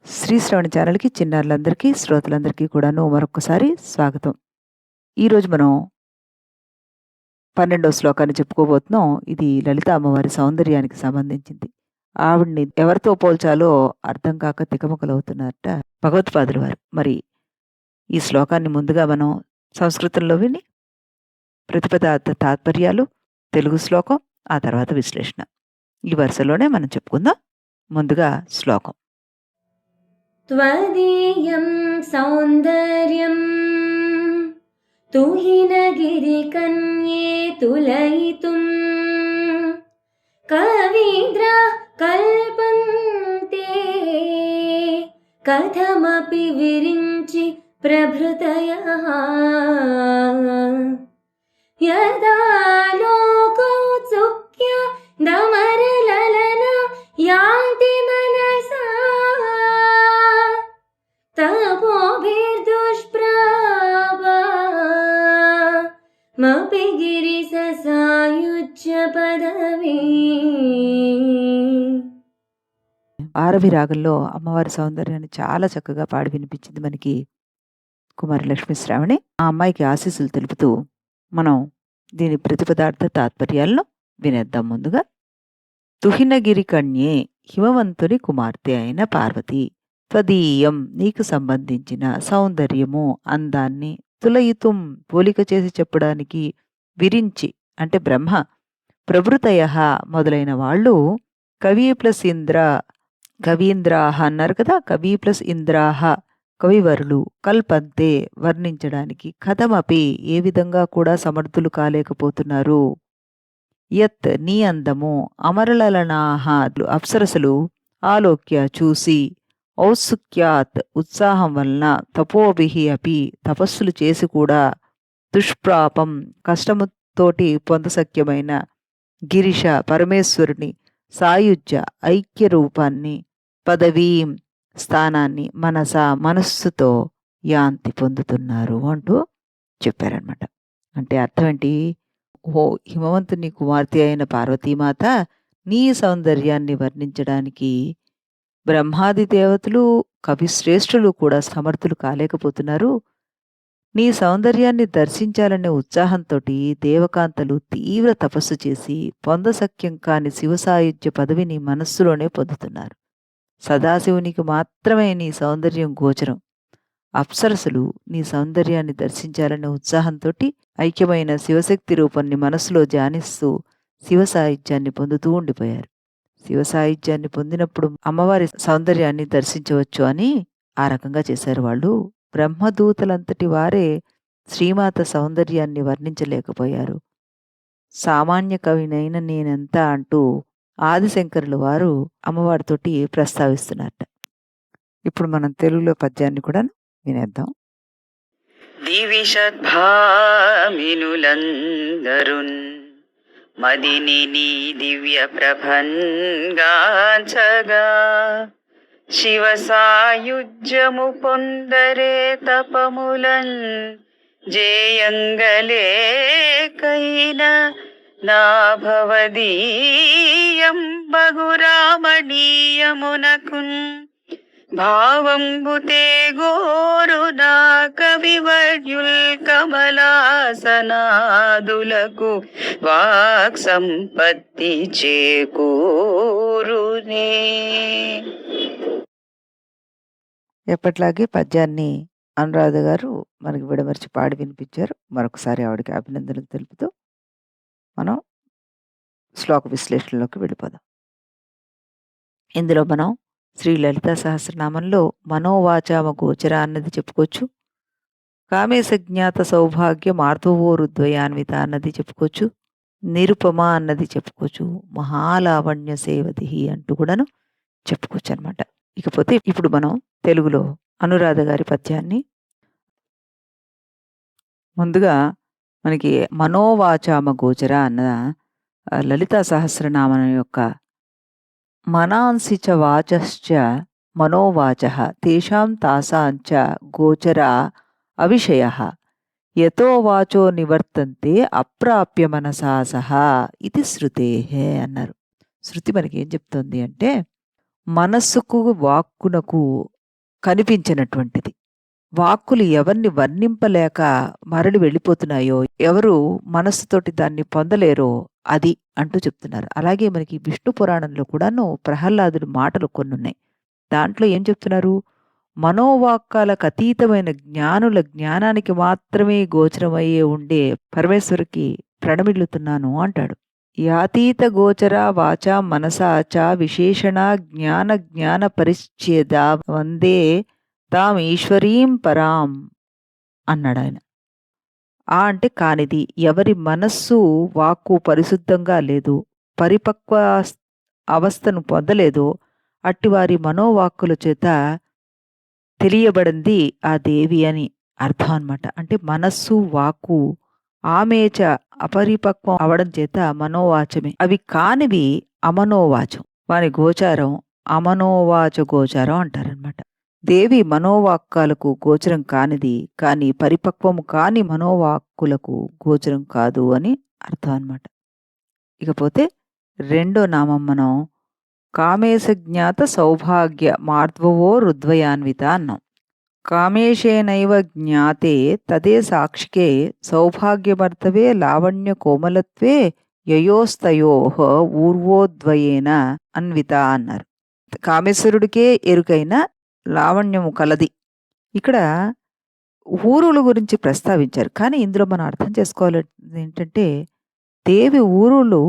శ్రీశ్రవణ ఛానల్‌కి చిన్నారులందరికీ, శ్రోతలందరికీ కూడాను మరొక్కసారి స్వాగతం. ఈరోజు మనం 12వ శ్లోకాన్ని చెప్పుకోబోతున్నాం. ఇది లలిత అమ్మవారి సౌందర్యానికి సంబంధించింది. ఆవిడని ఎవరితో పోల్చాలో అర్థం కాక తికమకలవుతున్నారట భగవత్పాదుల వారు. మరి ఈ శ్లోకాన్ని ముందుగా మనం సంస్కృతంలో విని ప్రతిపదార్థ తాత్పర్యాలు, తెలుగు శ్లోకం, ఆ తర్వాత విశ్లేషణ. ఈ వరుసలోనే మనం చెప్పుకుందాం. ముందుగా శ్లోకం. त्वदीयं सौन्दर्यं तुहिनगिरिकन्ये तुलयितुं कवीन्द्राः कल्पन्ते कथमपि विरिञ्चि प्रभृतयः यदा लोकौत्सुक्य दमरललना यान्ति मनसा तपोभिर्दुष्प्रापामपि गिरिससायुज्य पदवी. ఆరవి రాగంలో అమ్మవారి సౌందర్యాన్ని చాలా చక్కగా పాడి వినిపించింది మనకి కుమారి లక్ష్మీ శ్రావణి. ఆ అమ్మాయికి ఆశీస్సులు తెలుపుతూ మనం దీని ప్రతిపదార్థ తాత్పర్యాలను వినేద్దాం. ముందుగా, తుహినగిరి కన్యే, హిమవంతుని కుమార్తె అయిన పార్వతి, త్వదీయం నీకు సంబంధించిన సౌందర్యము, అందాన్ని, తులయితుం పోలిక చేసి చెప్పడానికి, విరించి అంటే బ్రహ్మ, ప్రభృతయ మొదలైన వాళ్ళు, కవి ప్లస్ ఇంద్ర, కవీంద్రాహ అన్నారు కదా, కవి ప్లస్ ఇంద్రాహ కవివరులు, కల్పంతే వర్ణించడానికి, కథమపి ఏ విధంగా కూడా సమర్థులు కాలేకపోతున్నారు, యత్ నీ అందము, అమరలలనాహ అప్సరసలు ఆలోక్య చూసి, ఔత్సుక్యాత్ ఉత్సాహం వలన, తపోభిహి అపి తపస్సులు చేసి కూడా, దుష్ప్రాపం కష్టముతోటి పొందసఖ్యమైన, గిరిష పరమేశ్వరుని, సాయుజ్య ఐక్య రూపాన్ని, పదవీం స్థానాన్ని, మనస మనస్సుతో యాంతి పొందుతున్నారు అంటూ చెప్పారనమాట. అంటే అర్థం ఏంటి? ఓ హిమవంతుని కుమార్తె అయిన పార్వతీమాత, నీ సౌందర్యాన్ని వర్ణించడానికి బ్రహ్మాది దేవతలు, కవిశ్రేష్ఠులు కూడా సమర్థులు కాలేకపోతున్నారు. నీ సౌందర్యాన్ని దర్శించాలనే ఉత్సాహంతోటి దేవకాంతలు తీవ్ర తపస్సు చేసి పొందసఖ్యం కాని శివసాయుధ్య పదవిని మనస్సులోనే పొందుతున్నారు. సదాశివునికి మాత్రమే నీ సౌందర్యం గోచరం. అప్సరసులు నీ సౌందర్యాన్ని దర్శించాలనే ఉత్సాహంతోటి ఐక్యమైన శివశక్తి రూపాన్ని మనస్సులో ధ్యానిస్తూ శివసాయుధ్యాన్ని పొందుతూ ఉండిపోయారు. శివసాయుధ్యాన్ని పొందినప్పుడు అమ్మవారి సౌందర్యాన్ని దర్శించవచ్చు అని ఆ రకంగా చేశారు వాళ్ళు. బ్రహ్మదూతలంతటి వారే శ్రీమాత సౌందర్యాన్ని వర్ణించలేకపోయారు. సామాన్య కవినైన నేనెంత అంటూ ఆదిశంకరుల వారు అమ్మవారితోటి ప్రస్తావిస్తున్నారట. ఇప్పుడు మనం తెలుగులో పద్యాన్ని కూడా వినేద్దాం. దివిషద్భామినులందరున్ మదిని నీ దివ్య ప్రభంగాంచగా, శివ సాయుజ్యము పొందరే తపములన్ జేయంగలేకైన, నా భవదీయం బగురామణీయమునకున్ భావంబుతే గోరు నా కవివర్యుల్ కమలాసనాదులకు వాక్ సంపత్తి చేకూరునే. ఎప్పట్లాగే పద్యాన్ని అనురాధ గారు మనకి విడమర్చి పాడి వినిపించారు. మరొకసారి ఆవిడకి అభినందనలు తెలుపుతూ మనం శ్లోక విశ్లేషణలోకి వెళ్ళిపోదాం. ఇందులో మనం శ్రీ లలితా సహస్రనామంలో మనోవాచామ గోచర అన్నది చెప్పుకోవచ్చు, కామేశజ్ఞాత సౌభాగ్య మార్ధవోరుద్వయాన్విత అన్నది చెప్పుకోవచ్చు, నిరుపమ అన్నది చెప్పుకోవచ్చు, మహాలావణ్య సేవతి అంటూ కూడాను చెప్పుకోవచ్చు అనమాట. ఇకపోతే ఇప్పుడు మనం తెలుగులో అనురాధ గారి పద్యాన్ని ముందుగా మనకి మనోవాచామ గోచర అన్న లలితా సహస్రనామం యొక్క మనాంసి చ వాచశ్చ మనోవాచః తేషాం తాసాంచ గోచర అవిషయః యతో వాచో నివర్తంతే అప్రాప్య మనసా సహ ఇది శృతేః అన్నారు. శృతి మనకి ఏం చెప్తుంది అంటే, మనస్సుకు, వాక్కునకు కనిపించినటువంటిది. వాక్కులు ఎవరిని వర్ణింపలేక మరలి వెళ్ళిపోతున్నాయో, ఎవరు మనస్సుతోటి దాన్ని పొందలేరో అది అంటూ చెప్తున్నారు. అలాగే మనకి విష్ణు పురాణంలో కూడాను ప్రహ్లాదుడి మాటలు కొన్నున్నాయి. దాంట్లో ఏం చెప్తున్నారు? మనోవాక్కాలకు అతీతమైన జ్ఞానుల జ్ఞానానికి మాత్రమే గోచరమయ్యే ఉండే పరమేశ్వరుకి ప్రణమిల్లుతున్నాను అంటాడు. యాతీత గోచర వాచా మనసా చ విశేషణ జ్ఞాన జ్ఞాన పరిచ్ఛేద వందే తాం ఈశ్వరీం పరాం అన్నాడాయన. అంటే కానిది, ఎవరి మనస్సు, వాక్కు పరిశుద్ధంగా లేదు, పరిపక్వ అవస్థను పొందలేదో అట్టివారి మనోవాక్కుల చేత తెలియబడింది ఆ దేవి అని అర్థం అన్నమాట. అంటే మనస్సు, వాక్కు ఆమేచ అపరిపక్వం అవడం చేత మనోవాచమే. అవి కానివి అమనోవాచం. వాని గోచారం అమనోవాచ గోచారం అంటారనమాట. దేవి మనోవాక్కాలకు గోచరం కానిది, కానీ పరిపక్వము కాని మనోవాక్కులకు గోచరం కాదు అని అర్థం అన్నమాట. ఇకపోతే రెండో నామం మనం కామేశ జ్ఞాత సౌభాగ్య మార్ధ్వవో రుద్వయాన్విత అన్నాం. కామేశేనైవ జ్ఞాతే తదే సాక్షికే సౌభాగ్యమర్థవే లావణ్య కోమలత్వే యయోస్తయోః ఊర్వోద్వయేన అన్విత అన్నారు. కామేశ్వరుడికే ఎరుకైన లావణ్యము కలది. ఇక్కడ ఊరుల గురించి ప్రస్తావించారు. కానీ ఇందులో మనం అర్థం చేసుకోవాలి ఏంటంటే, దేవి ఊరులు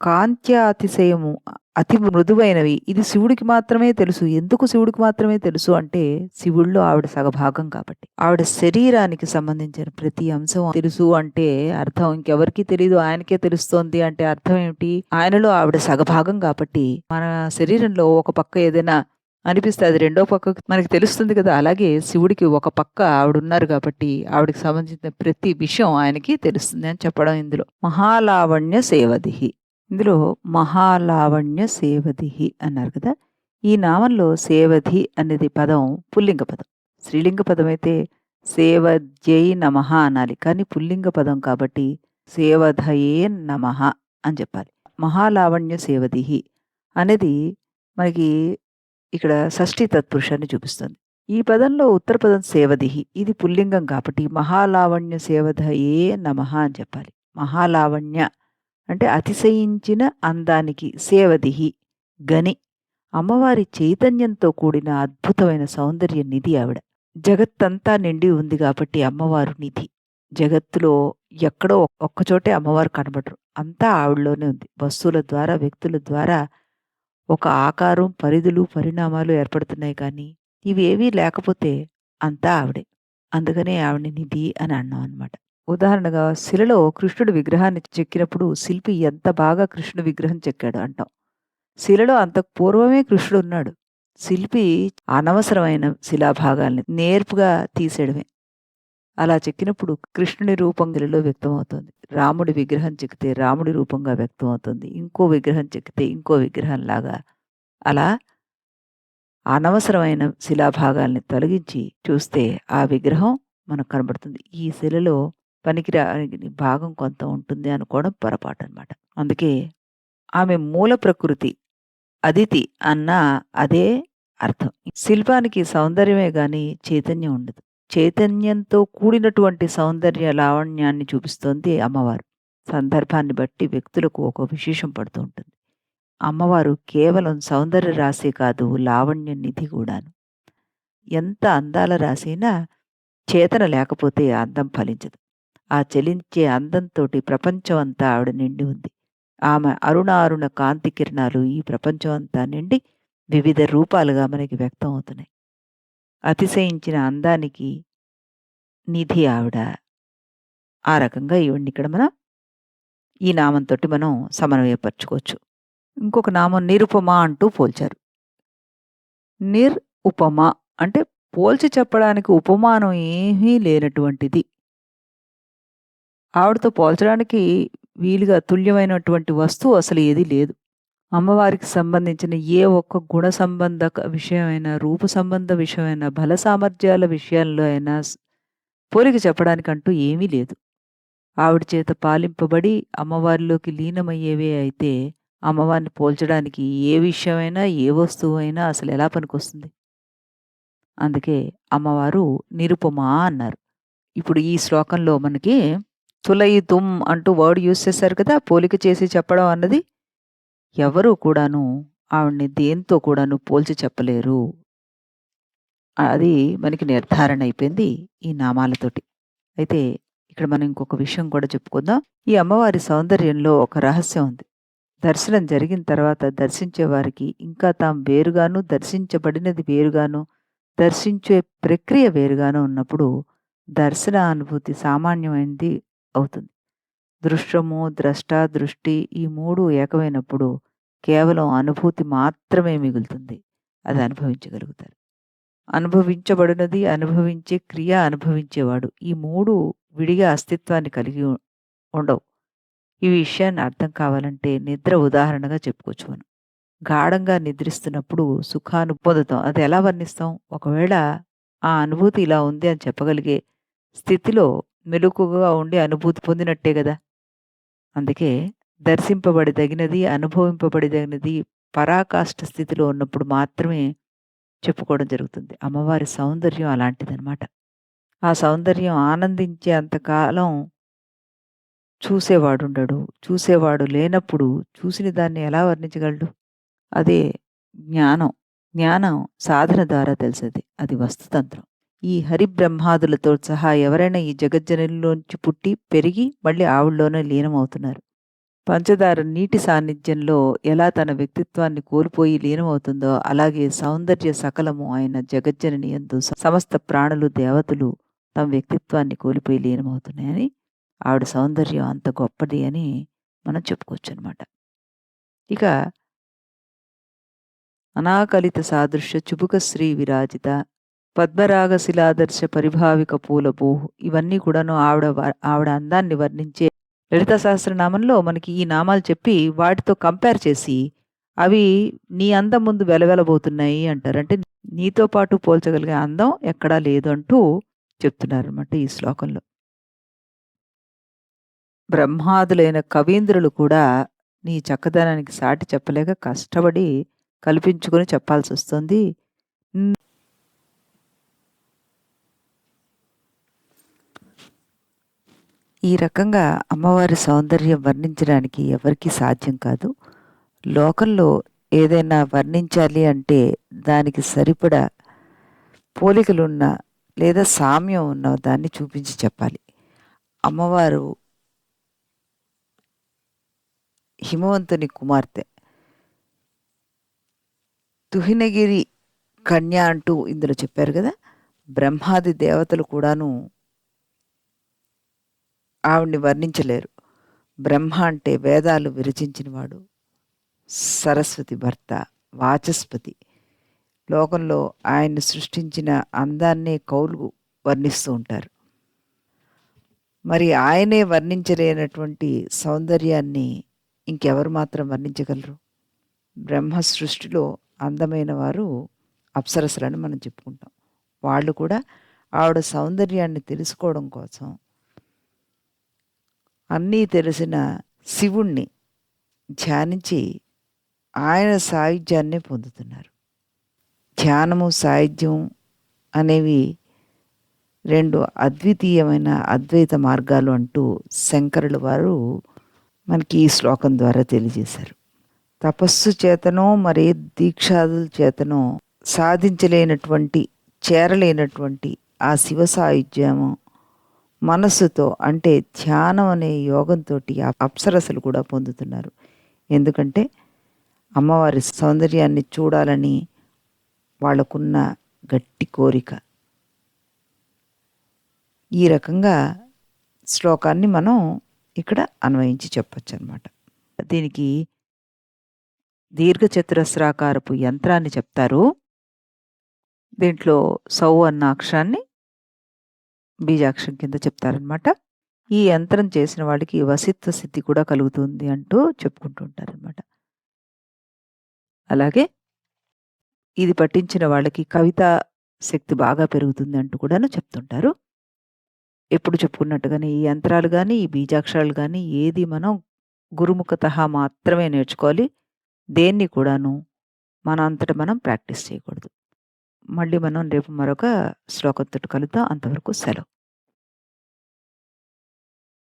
కాంత్యాతిశయము అతి మృదువైనవి. ఇది శివుడికి మాత్రమే తెలుసు. ఎందుకు శివుడికి మాత్రమే తెలుసు అంటే, శివుడిలో ఆవిడ సగభాగం కాబట్టి. ఆవిడ శరీరానికి సంబంధించిన ప్రతి అంశం తెలుసు అంటే అర్థం ఇంకెవరికి తెలియదు, ఆయనకే తెలుస్తోంది అంటే అర్థం ఏమిటి? ఆయనలో ఆవిడ సగభాగం కాబట్టి. మన శరీరంలో ఒక పక్క ఏదైనా అనిపిస్తే అది రెండో పక్కకు మనకి తెలుస్తుంది కదా. అలాగే శివుడికి ఒక పక్క ఆవిడున్నారు కాబట్టి ఆవిడకి సంబంధించిన ప్రతి విషయం ఆయనకి తెలుస్తుంది అని చెప్పడం ఇందులో. మహాలావణ్య సేవదిహి, ఇందులో మహాలావణ్య సేవదిహి అన్నారు కదా. ఈ నామంలో సేవధి అనేది పదం పుల్లింగ పదం. స్త్రీలింగ పదం అయితే సేవధ్యై నమః అనాలి. కానీ పుల్లింగ పదం కాబట్టి సేవధయే నమః అని చెప్పాలి. మహాలావణ్య సేవదిహి అనేది మనకి ఇక్కడ షష్ఠీ తత్పురుషాన్ని చూపిస్తుంది. ఈ పదంలో ఉత్తర పదం సేవదిహి, ఇది పుల్లింగం కాబట్టి మహాలావణ్య సేవధయే నమః అని చెప్పాలి. మహాలావణ్య అంటే అతిశయించిన అందానికి, సేవదిహి గని, అమ్మవారి చైతన్యంతో కూడిన అద్భుతమైన సౌందర్య నిధి ఆవిడ. జగత్తంతా నిండి ఉంది కాబట్టి అమ్మవారు నిధి. జగత్తులో ఎక్కడో ఒక్కచోటే అమ్మవారు కనబడరు, అంతా ఆవిడలోనే ఉంది. వస్తువుల ద్వారా, వ్యక్తుల ద్వారా ఒక ఆకారం, పరిధులు, పరిణామాలు ఏర్పడుతున్నాయి. కానీ ఇవేవీ లేకపోతే అంతా ఆవిడే. అందుకనే ఆవిడని నిధి అని అన్నాం అనమాట. ఉదాహరణగా శిలలో కృష్ణుడి విగ్రహాన్ని చెక్కినప్పుడు శిల్పి ఎంత బాగా కృష్ణుడి విగ్రహం చెక్కాడు అంటాం. శిలలో అంతకు పూర్వమే కృష్ణుడు ఉన్నాడు. శిల్పి అనవసరమైన శిలాభాగాల్ని నేర్పుగా తీసేయడమే. అలా చెక్కినప్పుడు కృష్ణుని రూపం శిలలో వ్యక్తమవుతుంది. రాముడి విగ్రహం చెక్కితే రాముడి రూపంగా వ్యక్తమవుతుంది. ఇంకో విగ్రహం చెక్కితే ఇంకో విగ్రహంలాగా. అలా అనవసరమైన శిలాభాగాల్ని తొలగించి చూస్తే ఆ విగ్రహం మనకు కనబడుతుంది. ఈ శిలలో పనికిరాని భాగం కొంత ఉంటుంది అనుకోవడం పొరపాటు అనమాట. అందుకే ఆమె మూల ప్రకృతి అదితి అన్న అదే అర్థం. శిల్పానికి సౌందర్యమే గాని చైతన్యం ఉండదు. చైతన్యంతో కూడినటువంటి సౌందర్య లావణ్యాన్ని చూపిస్తోంది అమ్మవారు. సందర్భాన్ని బట్టి వ్యక్తులకు ఒక విశేషం పడుతూ ఉంటుంది. అమ్మవారు కేవలం సౌందర్య రాశి కాదు, లావణ్య నిధి కూడాను. ఎంత అందాల రాశైనా చేతన లేకపోతే అందం ఫలించదు. ఆ చలించే అందంతోటి ప్రపంచం అంతా ఆవిడ నిండి ఉంది. ఆమె అరుణారుణ కాంతి కిరణాలు ఈ ప్రపంచం అంతా నిండి వివిధ రూపాలుగా మనకి వ్యక్తం అవుతున్నాయి. అతిశయించిన అందానికి నిధి ఆవిడ. ఆ రకంగా ఈవిడ్ని ఇక్కడ మనం ఈ నామంతో మనం సమన్వయపరచుకోవచ్చు. ఇంకొక నామం నిరుపమ అంటూ పోల్చారు. నిర్ ఉపమ అంటే పోల్చి చెప్పడానికి ఉపమానం ఏమీ లేనటువంటిది. ఆవిడతో పోల్చడానికి వీలుగా తుల్యమైనటువంటి వస్తువు అసలు ఏదీ లేదు. అమ్మవారికి సంబంధించిన ఏ ఒక్క గుణ సంబంధ విషయమైనా, రూప సంబంధ విషయమైనా, బల సామర్థ్యాల విషయాల్లో అయినా పోలిక చెప్పడానికంటూ ఏమీ లేదు. ఆవిడ చేత పాలింపబడి అమ్మవారిలోకి లీనమయ్యేవే అయితే అమ్మవారిని పోల్చడానికి ఏ విషయమైనా, ఏ వస్తువైనా అసలెలా పనికొస్తుంది? అందుకే అమ్మవారు నిరుపమా అన్నారు. ఇప్పుడు ఈ శ్లోకంలో మనకి తులయితుం అంటూ వర్డ్ యూజ్ చేశారు కదా! పోలిక చేసి చెప్పడం అన్నది. ఎవరు కూడాను ఆవిడని దేనితో కూడాను పోల్చి చెప్పలేరు. అది మనకి నిర్ధారణ అయిపోయింది ఈ నామాలతోటి. అయితే ఇక్కడ మనం ఇంకొక విషయం కూడా చెప్పుకుందాం. ఈ అమ్మవారి సౌందర్యంలో ఒక రహస్యం ఉంది. దర్శనం జరిగిన తర్వాత దర్శించే వారికి ఇంకా తాము వేరుగాను, దర్శించబడినది వేరుగాను, దర్శించే ప్రక్రియ వేరుగాను ఉన్నప్పుడు దర్శన అనుభూతి సామాన్యమైనది అవుతుంది. దృశ్యము, ద్రష్ట, దృష్టి ఈ 3 ఏకమైనప్పుడు కేవలం అనుభూతి మాత్రమే మిగులుతుంది. అది అనుభవించగలుగుతారు. అనుభవించబడినది, అనుభవించే క్రియ, అనుభవించేవాడు ఈ 3 విడిగా అస్తిత్వాన్ని కలిగి ఉండవు. ఈ విషయాన్ని అర్థం కావాలంటే నిద్ర ఉదాహరణగా చెప్పుకోవచ్చు మనం. గాఢంగా నిద్రిస్తున్నప్పుడు సుఖాన్ని పొందుతాం. అది ఎలా వర్ణిస్తాం? ఒకవేళ ఆ అనుభూతి ఇలా ఉంది అని చెప్పగలిగే స్థితిలో మెలకువగా ఉండి అనుభూతి పొందినట్టే గదా! అందుకే దర్శింపబడదగినది, అనుభవింపబడదగినది పరాకాష్ఠ స్థితిలో ఉన్నప్పుడు మాత్రమే చెప్పుకోవడం జరుగుతుంది. అమ్మవారి సౌందర్యం అలాంటిదనమాట. ఆ సౌందర్యం ఆనందించే అంతకాలం చూసేవాడుండడు. చూసేవాడు లేనప్పుడు చూసిన దాన్ని ఎలా వర్ణించగలడు? అదే జ్ఞానం. జ్ఞానం సాధన ద్వారా తెలిసేది. అది వస్తుతంత్రం. ఈ హరిబ్రహ్మాదులతో సహా ఎవరైనా ఈ జగజ్జననిలోంచి పుట్టి, పెరిగి మళ్ళీ ఆవిడలోనే లీనమవుతున్నారు. పంచదార నీటి సాన్నిధ్యంలో ఎలా తన వ్యక్తిత్వాన్ని కోల్పోయి లీనమవుతుందో, అలాగే సౌందర్య సకలము అయిన జగజ్జనని యందు సమస్త ప్రాణులు, దేవతలు తమ వ్యక్తిత్వాన్ని కోల్పోయి లీనమవుతున్నాయని, ఆవిడ సౌందర్యం అంత గొప్పది అని మనం చెప్పుకోవచ్చనమాట. ఇక అనాకలిత సాదృశ్య చుబుక శ్రీ విరాజిత పద్మరాగ శిలాదర్శ పరిభావిక పూలభూ ఇవన్నీ కూడాను ఆవిడ అందాన్ని వర్ణించే లలిత సహస్రనామంలో మనకి ఈ నామాలు చెప్పి వాటితో కంపేర్ చేసి అవి నీ అందం ముందు వెలవెలబోతున్నాయి అంటారు. అంటే నీతో పాటు పోల్చగలిగే అందం ఎక్కడా లేదు అంటూ చెప్తున్నారనమాట ఈ శ్లోకంలో. బ్రహ్మాదులైన కవీంద్రులు కూడా నీ చక్కదనానికి సాటి చెప్పలేక కష్టపడి కల్పించుకొని చెప్పాల్సి వస్తుంది. ఈ రకంగా అమ్మవారి సౌందర్యం వర్ణించడానికి ఎవరికీ సాధ్యం కాదు. లోకంలో ఏదైనా వర్ణించాలి అంటే దానికి సరిపడా పోలికలున్న లేదా సామ్యం ఉన్న దాన్ని చూపించి చెప్పాలి. అమ్మవారు హిమవంతుని కుమార్తె. తుహినగిరి కన్య అంటూ ఇందులో చెప్పారు కదా! బ్రహ్మాది దేవతలు కూడాను ఆవిడ్ని వర్ణించలేరు. బ్రహ్మ అంటే వేదాలు విరచించినవాడు, సరస్వతి భర్త, వాచస్పతి. లోకంలో ఆయన్ని సృష్టించిన అందాన్నే కవులు వర్ణిస్తూ ఉంటారు. మరి ఆయనే వర్ణించలేనటువంటి సౌందర్యాన్ని ఇంకెవరు మాత్రం వర్ణించగలరు? బ్రహ్మ సృష్టిలో అందమైన వారు అప్సరసలని మనం చెప్పుకుంటాం. వాళ్ళు కూడా ఆవిడ సౌందర్యాన్ని తెలుసుకోవడం కోసం అన్నీ తెలిసిన శివుణ్ణి ధ్యానించి ఆయన సాయుధ్యాన్నే పొందుతున్నారు. ధ్యానము, సాయుధ్యం అనేవి 2 అద్వితీయమైన అద్వైత మార్గాలు అంటూ శంకరుల వారు మనకి ఈ శ్లోకం ద్వారా తెలియజేశారు. తపస్సు చేతనో మరే దీక్షాదుల చేతనో సాధించలేనటువంటి, చేరలేనటువంటి ఆ శివ సాయుధ్యము మనస్సుతో అంటే ధ్యానం అనే యోగంతో అప్సరసలు కూడా పొందుతున్నారు. ఎందుకంటే అమ్మవారి సౌందర్యాన్ని చూడాలని వాళ్ళకున్న గట్టి కోరిక. ఈ రకంగా శ్లోకాన్ని మనం ఇక్కడ అన్వయించి చెప్పొచ్చు అనమాట. దీనికి దీర్ఘచతురస్రాకారపు యంత్రాన్ని చెప్తారు. దీంట్లో సౌ అన్న అక్షరాన్ని బీజాక్షరం కింద చెప్తారనమాట. ఈ యంత్రం చేసిన వాడికి వసిత్వ సిద్ధి కూడా కలుగుతుంది అంటూ చెప్పుకుంటూ ఉంటారనమాట. అలాగే ఇది పఠించిన వాళ్ళకి కవితా శక్తి బాగా పెరుగుతుంది అంటూ కూడాను చెప్తుంటారు. ఎప్పుడు చెప్పుకున్నట్టుగానే ఈ యంత్రాలు కానీ, ఈ బీజాక్షరాలు కానీ ఏది మనం గురుముఖతః మాత్రమే నేర్చుకోవాలి. దేన్ని కూడాను మన అంతట మనం ప్రాక్టీస్ చేయకూడదు. మళ్ళీ మనం రేపు మరొక శ్లోకంతోటి కలుద్దాం. అంతవరకు సెలవు.